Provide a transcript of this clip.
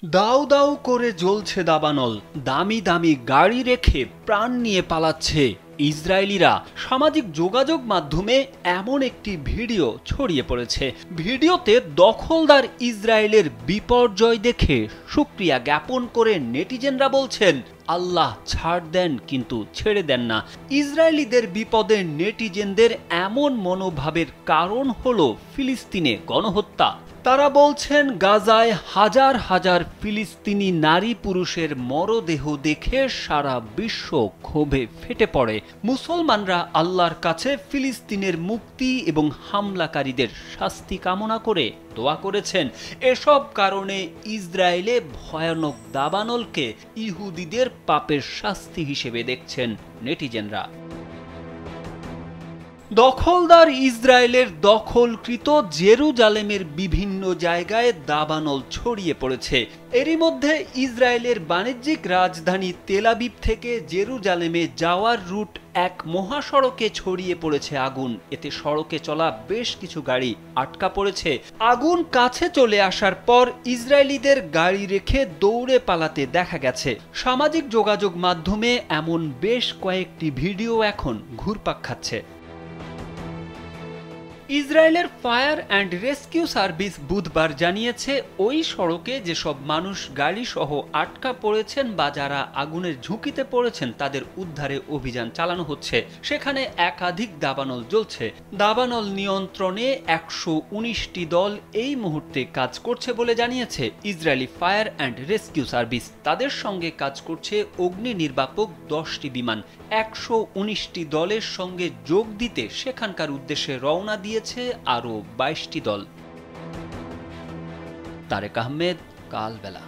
দাউ দাউ করে জ্বলছে দাবানল, দামি দামি গাড়ি রেখে প্রাণ নিয়ে পালাচ্ছে ইসরায়েলিরা। সামাজিক যোগাযোগ মাধ্যমে এমন একটি ভিডিও ছড়িয়ে পড়েছে। ভিডিওতে দখলদার ইসরায়েলের বিপর্যয় দেখে শুকরিয়া জ্ঞাপন করে নেটিজেনরা বলছেন, আল্লাহ ছাড় দেন কিন্তু ছেড়ে দেন না। ইসরায়েলিদের বিপদে নেটিজেনদের এমন মনোভাবের কারণ হলো ফিলিস্তিনে গণহত্যা। তারা বলছেন, গাজায় হাজার হাজার ফিলিস্তিনি নারী পুরুষের মরদেহ দেখে সারা বিশ্ব ক্ষোভে ফেটে পড়ে। মুসলমানরা আল্লাহর কাছে ফিলিস্তিনের মুক্তি এবং হামলাকারীদের শাস্তি কামনা করে দোয়া করেছেন। এসব কারণে ইসরায়েলে ভয়ানক দাবানলকে ইহুদিদের পাপের শাস্তি হিসেবে দেখছেন নেটিজেনরা। দখলদার ইসরায়েলের দখলকৃত জেরুজালেমের বিভিন্ন জায়গায় দাবানল ছড়িয়ে পড়েছে। এরই মধ্যে ইসরায়েলের বাণিজ্যিক রাজধানী তেল আবিব থেকে জেরুজালেমে যাওয়ার রুট এক মহাসড়কে ছড়িয়ে পড়েছে আগুন। এতে সড়কে চলা বেশ কিছু গাড়ি আটকা পড়েছে। আগুন কাছে চলে আসার পর ইসরায়েলিদের গাড়ি রেখে দৌড়ে পালাতে দেখা গেছে। সামাজিক যোগাযোগ মাধ্যমে এমন বেশ কয়েকটি ভিডিও এখন ঘুরপাক খাচ্ছে। ইসরায়েলের ফায়ার অ্যান্ড রেস্কিউ সার্ভিস বুধবার জানিয়েছে, ওই সড়কে যেসব মানুষ গাড়ি সহ আটকা পড়েছেন বা যারা আগুনের ঝুঁকিতে পড়েছেন তাদের উদ্ধারে অভিযান চালানো হচ্ছে। সেখানে একাধিক দাবানল জ্বলছে। দাবানল নিয়ন্ত্রণে 119টি দল এই মুহূর্তে কাজ করছে বলে জানিয়েছে Israeli fire and rescue service. তাদের সঙ্গে কাজ করছে অগ্নি নির্বাপক 10টি বিমান। 119টি দলের সঙ্গে যোগ দিতে সেখানকার উদ্দেশ্যে রওনা দিয়েছে আরও 22টি দল। তারেক আহমেদ, কালবেলা।